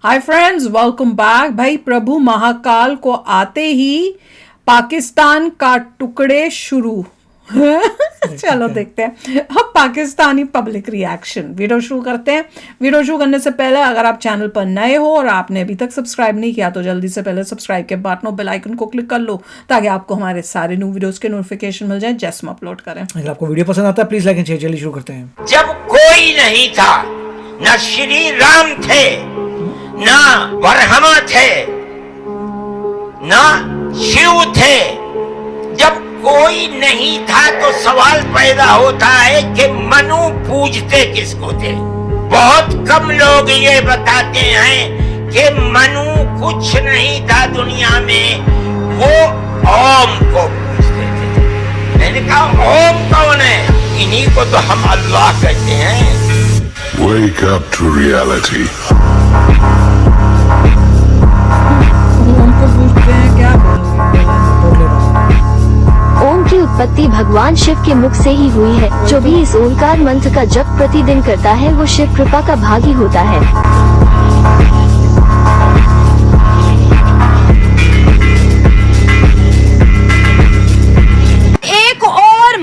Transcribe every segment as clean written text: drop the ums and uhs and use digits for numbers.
Hi friends, welcome back. भाई प्रभु महाकाल को आते ही पाकिस्तान का टुकड़े शुरू। चलो देखते हैं अब पाकिस्तानी पब्लिक रिएक्शन। वीडियो शुरू करते हैं। वीडियो शुरू करने से पहले अगर आप चैनल पर नए हो और आपने अभी तक सब्सक्राइब नहीं किया तो जल्दी से पहले सब्सक्राइब के बटन और बेल आइकन को क्लिक कर लो ताकि आपको हमारे सारे न्यू वीडियोस के नोटिफिकेशन मिल जाए जैसे हम अपलोड करें। अगर आपको वीडियो पसंद आता है प्लीज लाइक एंड शेयर। जल्दी शुरू करते हैं। जब कोई नहीं था, न श्री राम थे, न ब्रह्मा थे, न शिव थे, जब कोई नहीं था तो सवाल पैदा होता है कि मनु पूजते किसको थे। बहुत कम लोग ये बताते हैं कि मनु कुछ नहीं था दुनिया में, वो ओम को पूजते थे। मैंने कहा ओम कौन है? इन्हीं को तो हम अल्लाह कहते हैं। Wake up to reality. उनको पूछते हैं क्या ओम की उत्पत्ति भगवान शिव के मुख से ही हुई है। जो भी इस ओंकार मंत्र का जप प्रतिदिन करता है वो शिव कृपा का भागी होता है।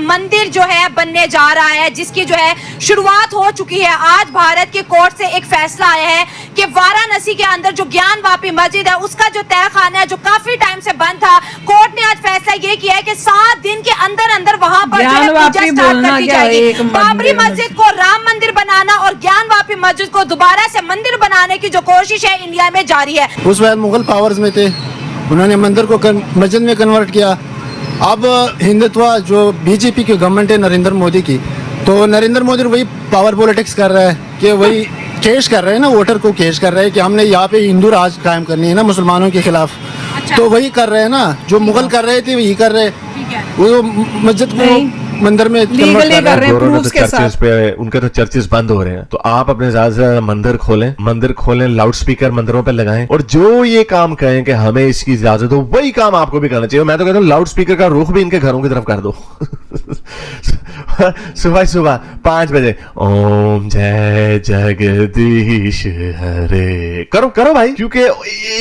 मंदिर जो है बनने जा रहा है, जिसकी जो है शुरुआत हो चुकी है। आज भारत के कोर्ट से एक फैसला आया है कि वाराणसी के अंदर जो ज्ञानवापी मस्जिद है उसका जो तहखाना है जो काफी टाइम से बंद था, कोर्ट ने आज फैसला ये किया है कि 7 दिन के अंदर अंदर वहां पर जो है पूजा स्टार्ट कर दी जाएगी। बाबरी मस्जिद को राम मंदिर बनाना और ज्ञानवापी मस्जिद को दोबारा से मंदिर बनाने की जो कोशिश है इंडिया में जारी है। उस वक्त मुगल पावर्स में थे, उन्होंने मंदिर को मस्जिद में कन्वर्ट किया। अब हिंदुत्व जो बीजेपी की गवर्नमेंट है नरेंद्र मोदी की, तो नरेंद्र मोदी वही पावर पॉलिटिक्स कर रहा है कि वही केस कर रहे हैं ना, वोटर को केस कर रहे हैं कि हमने यहाँ पे हिंदू राज कायम करनी है ना मुसलमानों के खिलाफ। अच्छा। तो वही कर रहे हैं ना, जो मुगल कर रहे थे वही कर रहे हैं। वो मस्जिद को मंदिर में लीगली कर रहे हैं प्रूफ्स के साथ। पे उनके तो चर्चेस बंद हो रहे हैं, तो आप अपने ज्यादा से ज्यादा मंदिर खोलें, लाउड स्पीकर मंदिरों पे लगाएं और जो ये काम कहें कि हमें इसकी इजाजत हो वही काम आपको भी करना चाहिए। मैं तो कहता हूँ लाउड स्पीकर का रुख भी इनके घरों की तरफ कर दो। सुबह 5 बजे ओम जय जगदीश हरे करो भाई, क्योंकि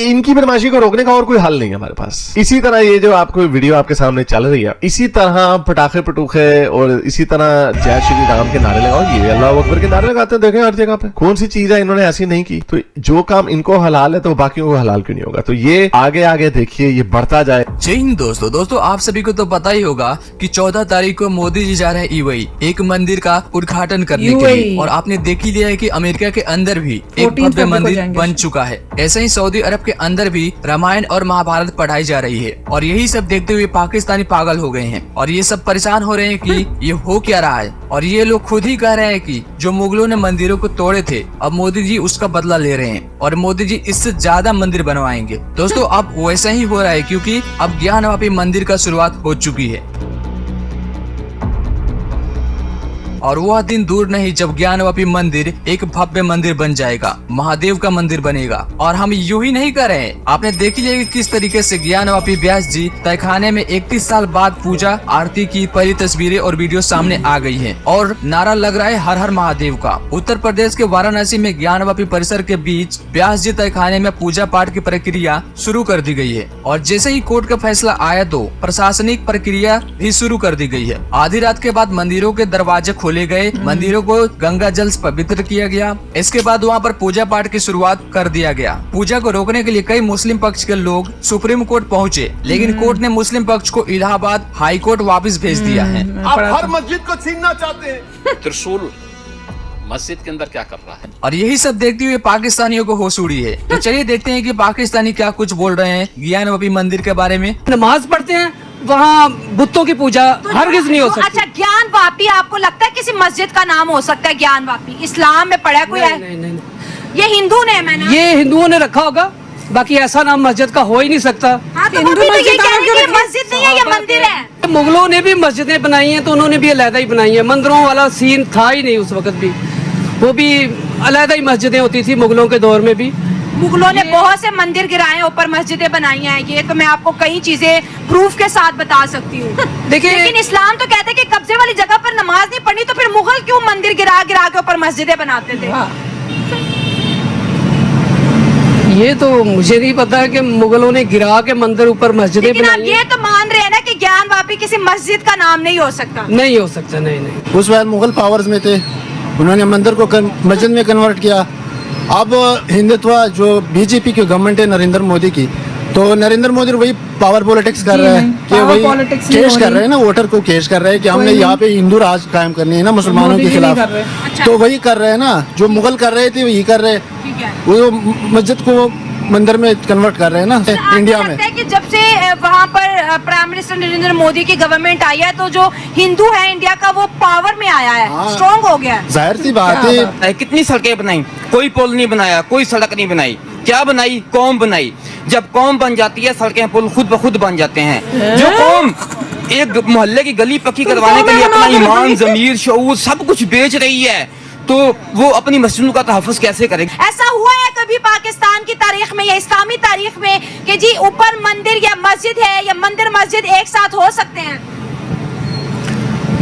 इनकी बदमाशी को रोकने का और कोई हल नहीं है हमारे पास। इसी तरह ये जो आपको वीडियो आपके सामने चल रही है, इसी तरह पटाखे पटूखे और इसी तरह जय श्री राम के नारे लगाओ, ये अल्लाह अकबर के नारे लगाते हैं। देखें हर जगह पे कौन सी चीज है इन्होंने ऐसी नहीं की। तो जो काम इनको हलाल है तो बाकियों को हलाल क्यों नहीं होगा? तो ये आगे देखिए ये बढ़ता जाए। जय हिंद दोस्तों, आप सभी को तो पता ही होगा कि 14 तारीख को मोदी जी जा रहे हैं यूएई एक मंदिर का उद्घाटन करने के लिए। और आपने देख ही लिया है कि अमेरिका के अंदर भी एक भव्य मंदिर बन चुका है। ऐसे ही सऊदी अरब के अंदर भी रामायण और महाभारत पढ़ाई जा रही है। और यही सब देखते हुए पाकिस्तानी पागल हो गए हैं और ये सब परेशान हो रहे हैं कि ये हो क्या रहा है। और ये लोग खुद ही कह रहे हैं कि जो मुगलों ने मंदिरों को तोड़े थे अब मोदी जी उसका बदला ले रहे हैं और मोदी जी इससे ज्यादा मंदिर बनवाएंगे। दोस्तों अब वैसा ही हो रहा है क्योंकि अब ज्ञानवापी मंदिर का शुरुआत हो चुकी है और वह दिन दूर नहीं जब ज्ञानवापी मंदिर एक भव्य मंदिर बन जाएगा, महादेव का मंदिर बनेगा। और हम यूं ही नहीं कर रहे हैं, आपने देख लिया कि किस तरीके से ज्ञानवापी व्यास जी तहखाने में 31 साल बाद पूजा आरती की पहली तस्वीरें और वीडियो सामने आ गई है और नारा लग रहा है हर हर महादेव का। उत्तर प्रदेश के वाराणसी में ज्ञानवापी परिसर के बीच व्यास जी तहखाने में पूजा पाठ की प्रक्रिया शुरू कर दी गई है और जैसे ही कोर्ट का फैसला आया तो प्रशासनिक प्रक्रिया भी शुरू कर दी गई है। आधी रात के बाद मंदिरों के दरवाजे खोले गए, मंदिरों को गंगा जल से पवित्र किया गया। इसके बाद वहां पर पूजा पाठ की शुरुआत कर दिया गया। पूजा को रोकने के लिए कई मुस्लिम पक्ष के लोग सुप्रीम कोर्ट पहुंचे, लेकिन कोर्ट ने मुस्लिम पक्ष को इलाहाबाद हाई कोर्ट वापस भेज दिया है। आप हर मस्जिद को छीनना चाहते हैं। त्रिशूल मस्जिद के अंदर क्या कर रहा है? और यही सब देखते हुए पाकिस्तानियों को होश उड़ी है। तो चलिए देखते हैं कि पाकिस्तानी क्या कुछ बोल रहे हैं ज्ञानवापी मंदिर के बारे में। नमाज पढ़ते हैं, वहाँ बुतों की पूजा हरगिज़ नहीं हो सकती। अच्छा, ज्ञानवापी आपको लगता है किसी मस्जिद का नाम हो सकता है? ज्ञानवापी इस्लाम में पढ़ा कोई है? नहीं। ये हिंदू नेम है ना? ये हिंदुओं ने रखा होगा, बाकी ऐसा नाम मस्जिद का हो ही नहीं सकता। हाँ, तो हिंदू मस्जिद नहीं है, ये मंदिर है। मुगलों ने भी मस्जिदें बनाई हैं तो उन्होंने भी अलहदा ही बनाई है। मंदिरों वाला सीन था ही नहीं उस वक्त भी, वो भी अलहदा ही मस्जिदें होती थी मुगलों के दौर में भी। मुगलों ने बहुत से मंदिर गिराए ऊपर मस्जिदें बनाई हैं। ये तो मैं आपको कई चीजें प्रूफ के साथ बता सकती हूँ। देखिए, लेकिन इस्लाम तो कहते हैं कि कब्जे वाली जगह पर नमाज नहीं पढ़नी, तो फिर मुगल क्यों मंदिर गिरा गिरा के ऊपर मस्जिदें बनाते थे? ये तो मुझे नहीं पता कि मुगलों ने गिरा के मंदिर ऊपर मस्जिदें लेकिन आप बनाई ये तो मान रहे हैं ना कि ज्ञानवापी किसी मस्जिद का नाम नहीं हो सकता। नहीं हो सकता, नहीं नहीं। उस वक्त मुगल पावर्स में थे, उन्होंने मंदिर को मस्जिद में कन्वर्ट किया। अब हिंदुत्व जो बीजेपी की गवर्नमेंट है नरेंद्र मोदी की, तो नरेंद्र मोदी वही पावर पॉलिटिक्स कर रहा है कि वही केस कर रहे हैं ना, वोटर को केस कर रहे हैं कि हमने यहाँ पे हिंदू राज कायम करनी है ना मुसलमानों के खिलाफ। तो वही कर रहे हैं ना, जो मुगल कर रहे थे वही कर रहे हैं, वो मस्जिद को मंदिर में कन्वर्ट कर रहे हैं ना इंडिया में। कि जब से वहाँ पर प्राइम मिनिस्टर नरेंद्र मोदी की गवर्नमेंट आई है तो जो हिंदू है इंडिया का वो पावर में आया है, स्ट्रॉन्ग हो गया है। जाहिर सी बात है। कितनी सड़कें बनाई, कोई पुल नहीं बनाया, कोई सड़क नहीं बनाई। क्या बनाई? कौम बनाई। जब कौम बन जाती है सड़कें पुल खुद ब खुद बन जाते हैं। जो कौम एक मोहल्ले की गली पक्की करवाने के लिए अपना ईमान, जमीर, शऊर सब कुछ बेच रही है, तो वो अपनी मस्जिदों का तहफ़्फ़ुज़ कैसे करेगी? ऐसा हुआ है कभी पाकिस्तान की तारीख में या इस्लामी तारीख में कि जी ऊपर मंदिर या मस्जिद है या मंदिर मस्जिद एक साथ हो सकते हैं?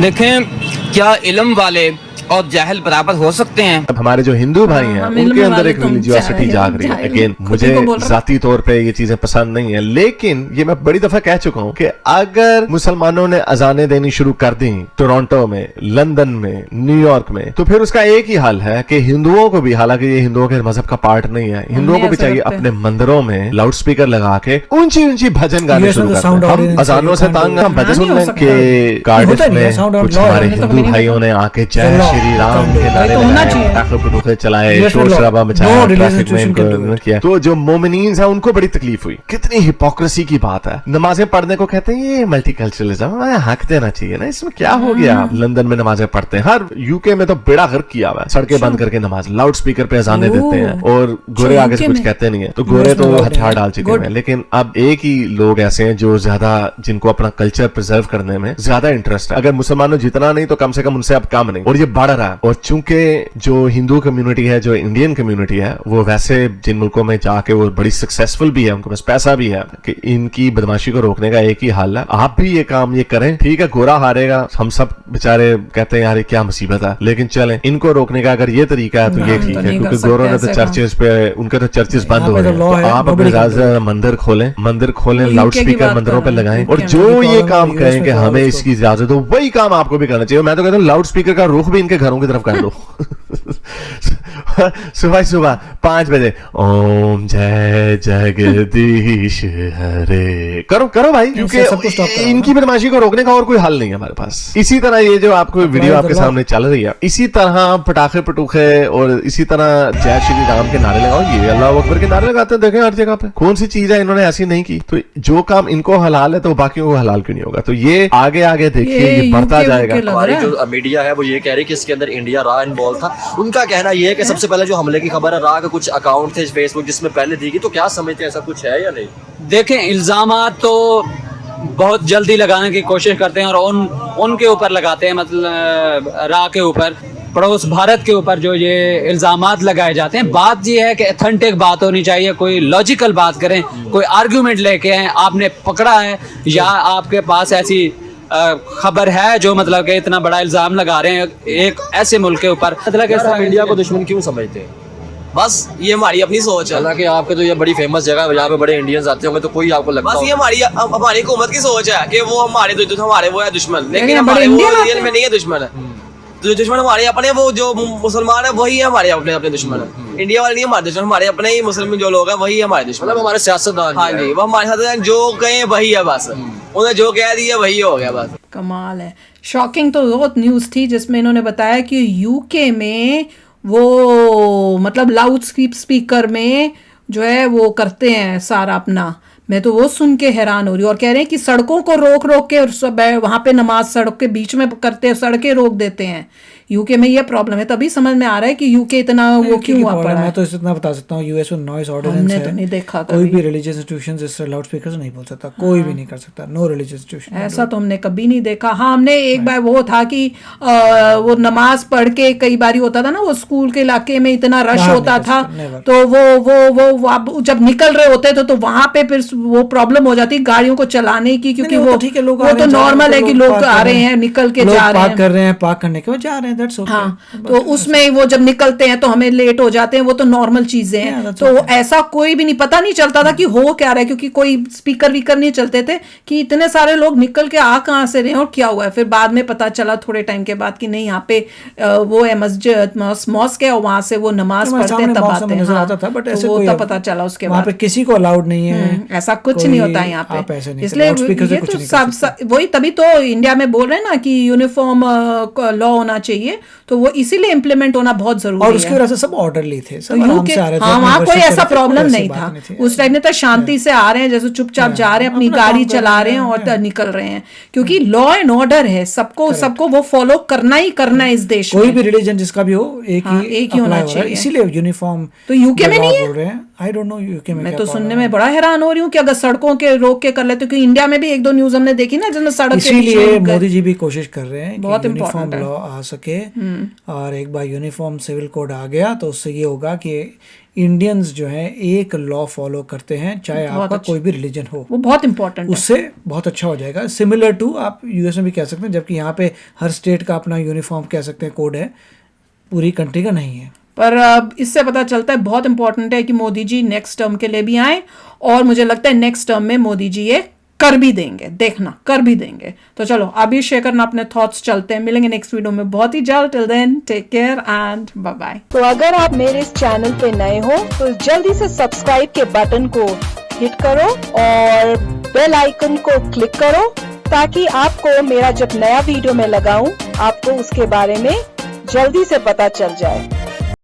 देखें, क्या इल्म वाले और जाहिल बराबर हो सकते हैं? अब हमारे जो हिंदू भाई हैं उनके अंदर एक रिलीजियोसिटी जाग रही है। अगेन मुझे जाती तौर पे ये चीजें पसंद नहीं है, लेकिन ये मैं बड़ी दफा कह चुका हूँ कि अगर मुसलमानों ने अजानें देनी शुरू कर दी टोरंटो में, लंदन में, न्यूयॉर्क में, तो फिर उसका एक ही हल है कि हिंदुओं को भी, हालांकि ये हिंदुओं के मजहब का पार्ट नहीं है, हिंदुओं को भी चाहिए अपने मंदिरों में लाउड स्पीकर लगा के ऊंची ऊंची भजन गाने शुरू करते हैं। हम अजानों से तंग, हम भजन सुन लें कि कार्डिफ में कुछ हमारे हिंदू भाइयों ने आके जय श्री राम के नारे लगाए, चलाए, शोर शराबा मचाया, ट्रैफिक में किया, तो जो मोमिनीन है उनको बड़ी तकलीफ हुई। कितनी हिपोक्रेसी की बात है। नमाजें पढ़ने को कहते हैं ये मल्टीकल्चरलिज्म, हक देना चाहिए ना, इसमें क्या हो गया? लंदन में नमाजें पढ़ते हैं, हर यूके में तो बेड़ा गर्क किया हुआ है, सड़कें बंद करके नमाज, लाउड स्पीकर पे अजाने देते हैं, और गोरे आगे से कुछ कहते नहीं है, तो गोरे तो हथियार डाल चुके हैं। लेकिन अब एक ही लोग ऐसे हैं जो ज्यादा, जिनको अपना कल्चर प्रिजर्व करने में ज्यादा इंटरेस्ट है। अगर मुसलमानों जितना नहीं तो कम से कम उनसे अब कम नहीं, और ये बढ़ रहा है। और चूंकि जो हिंदू कम्युनिटी है, जो इंडियन कम्युनिटी है, वो वैसे जिन मुल्कों में जाके वो बड़ी सक्सेसफुल भी है, उनके पास पैसा भी है, कि इनकी बदमाशी को रोकने का एक ही हल है, आप भी ये काम ये करें। ठीक है, गोरा हारेगा, हम सब बेचारे कहते हैं यार ये क्या मुसीबत है, लेकिन चलें, इनको रोकने का अगर ये तरीका है तो ये ठीक है, क्योंकि गोरों ने तो चर्चेस पे, उनके तो चर्चेस बंद हो रहे हैं, तो आप अपने मंदिर खोलें, लाउड स्पीकर मंदिरों पे लगाएं, और जो ये काम कहें कि हमें इसकी इजाजत हो, वही काम आपको भी करना चाहिए। मैं तो कहता हूँ लाउड स्पीकर का रुख भी इनके घरों की तरफ कर दो। सुबह 5 बजे ओम जय जगदीश हरे करो भाई, क्योंकि इनकी बदमाशी को रोकने का और कोई हल नहीं है हमारे पास। इसी तरह ये जो आपको वीडियो आपके सामने चल रही है, इसी तरह पटाखे पटूखे और इसी तरह जय श्री राम के नारे लगाओ, ये अल्लाह अकबर के नारे लगाते हैं, देखें हर जगह पे। कौन सी चीज है इन्होंने ऐसी नहीं की? तो जो काम इनको हलाल है तो बाकियों को हलाल क्यों नहीं होगा? तो ये आगे देखिए ये बढ़ता जाएगा। हमारी जो मीडिया है वो ये कह रही है कि इसके अंदर इंडिया रा इन्वॉल्व था। उनका कहना ये है कि सबसे पहले जो हमले की खबर है, रा के कुछ अकाउंट थे फेसबुक जिसमें पहले दी गई, तो क्या समझते हैं ऐसा कुछ है या नहीं? देखें, इल्जामात तो बहुत जल्दी लगाने की कोशिश करते हैं और उनके ऊपर लगाते हैं, मतलब रा के ऊपर, पड़ोस भारत के ऊपर जो ये इल्जामात लगाए जाते हैं। बात ये है कि ऑथेंटिक बात होनी चाहिए, कोई लॉजिकल बात करें, कोई आर्ग्यूमेंट लेके आए, आपने पकड़ा है या आपके पास ऐसी खबर है जो मतलब कि इतना बड़ा इल्जाम लगा रहे हैं एक ऐसे मुल्क के ऊपर। मतलब कि इंडिया को दुश्मन क्यों समझते हैं? बस ये हमारी अपनी सोच है। हालांकि आपके तो ये बड़ी फेमस जगह है, यहाँ पे बड़े इंडियंस आते होंगे, तो कोई आपको लगता बस ये हमारी हुकूमत की सोच है कि वो हमारे वो है दुश्मन, लेकिन हमारे वो रियल में नहीं है दुश्मन है। जो दुश्मन हमारे अपने, वो जो मुसलमान है वही है हमारे अपने दुश्मन है। इंडिया वाले नहीं हमारे दुश्मन, हमारे अपने ही मुस्लिम जो लोग हैं वही हमारे दुश्मन, मतलब हमारे सियासतदान। हाँ जी, वो हमारे साथ जो कहें वही है, बस उन्हें जो कह दिया वही हो गया बस। कमाल है। शॉकिंग तो बहुत न्यूज़ थी जिसमें इन्होंने बताया कि यूके में वो मतलब लाउड स्पीकर में जो है वो करते हैं सारा अपना। मैं तो वो सुन के हैरान हो रही हूँ। और कह रहे हैं कि सड़कों को रोक के और सब वहाँ पे नमाज सड़क के बीच में करते हैं, सड़कें रोक देते हैं। यूके में ये प्रॉब्लम है, तभी समझ में आ रहा है कि यूके इतना वो क्यों हुआ पड़ा है। मैं तो इतना बता सकता हूँ, यूएस में नॉइस ऑर्डिनेंस है, तो नहीं देखा कोई भी रिलीजियस इंस्टीट्यूशन इस लाउड स्पीकर से नहीं बोल सकता, कोई भी नहीं कर सकता, नो रिलीजियस इंस्टीट्यूशन। ऐसा तो हमने कभी नहीं देखा। हाँ, हमने एक बार वो था कि वो नमाज पढ़ के कई बार होता था ना, वो स्कूल के इलाके में इतना रश होता था, तो वो जब निकल रहे होते थे तो वहां पे फिर वो प्रॉब्लम हो जाती गाड़ियों को चलाने की, क्योंकि वो तो नॉर्मल है कि लोग आ रहे हैं, निकल के जा रहे हैं, पार्क कर रहे हैं, पार्क करने के बाद जा रहे हैं, that's okay. हाँ, तो उसमें वो जब निकलते हैं तो हमें लेट हो जाते हैं, वो तो नॉर्मल चीजें हैं। तो ऐसा कोई भी नहीं, पता नहीं चलता था कि हो क्या रहा है, क्योंकि कोई स्पीकर वीकर नहीं चलते थे कि इतने सारे लोग निकल के आ कहाँ से रहे हैं और क्या हुआ है। फिर बाद में पता चला थोड़े टाइम के बाद कि नहीं, यहाँ पे वो है मस्जिद, मॉस्क है, और वहां से वो नमाज पढ़ते हैं, तब आते हैं। हाँ, तो वो तब पता चला उसके बाद। वहाँ पे किसी को अलाउड नहीं है, ऐसा कुछ नहीं होता है यहाँ पे। इसलिए ये तो सब वही, तभी तो इंडिया में बोल रहे हैं ना कि यूनिफॉर्म लॉ होना चाहिए, तो वो इसीलिए इम्प्लीमेंट होना बहुत जरूरी है। और उसकी वजह से सब ऑर्डरली थे, सब आराम से आ रहे थे। हाँ, वहाँ कोई ऐसा प्रॉब्लम नहीं था उस टाइम में, तो शांति से आ रहे हैं, जैसे चुपचाप जा रहे हैं, अपनी गाड़ी चला रहे हैं और निकल रहे हैं, क्योंकि लॉ एंड ऑर्डर है, सबको वो फॉलो करना ही करना है इस देश में। कोई भी रिलीजन जिसका भी हो, एक ही होना चाहिए, इसीलिए यूनिफॉर्म। तो यूके में नहीं है, आई डोंट नो यूके में। मैं तो सुनने में बड़ा हैरान हो रही हूँ कि अगर सड़कों के रोक के कर लेते, क्योंकि इंडिया में भी एक दो न्यूज हमने देखी ना जिसमें सड़क के इसीलिए मोदी जी भी कोशिश कर रहे हैं बहुत कि यूनिफॉर्म लॉ आ सके। और एक बार यूनिफॉर्म सिविल कोड आ गया तो उससे ये होगा कि इंडियंस जो हैं एक लॉ फॉलो करते हैं, चाहे आपका कोई भी रिलीजन हो। वो बहुत इंपॉर्टेंट है, उससे बहुत अच्छा हो जाएगा। सिमिलर टू आप यूएस में भी कह सकते हैं, जबकि यहाँ पे हर स्टेट का अपना यूनिफॉर्म कह सकते हैं कोड है, पूरी कंट्री का नहीं है। पर इससे पता चलता है बहुत इंपॉर्टेंट है कि मोदी जी नेक्स्ट टर्म के लिए भी आए, और मुझे लगता है नेक्स्ट टर्म में मोदी जी ये कर भी देंगे, देखना कर भी देंगे। तो चलो अभी शेयर करना अपने थॉट्स, चलते हैं, मिलेंगे नेक्स्ट वीडियो में बहुत ही जल्द। Till then take care and bye bye. तो अगर आप मेरे इस चैनल पे नए हो तो जल्दी से सब्सक्राइब के बटन को हिट करो और बेल आइकन को क्लिक करो, ताकि आपको मेरा जब नया वीडियो मैं लगाऊं आपको उसके बारे में जल्दी से पता चल जाए।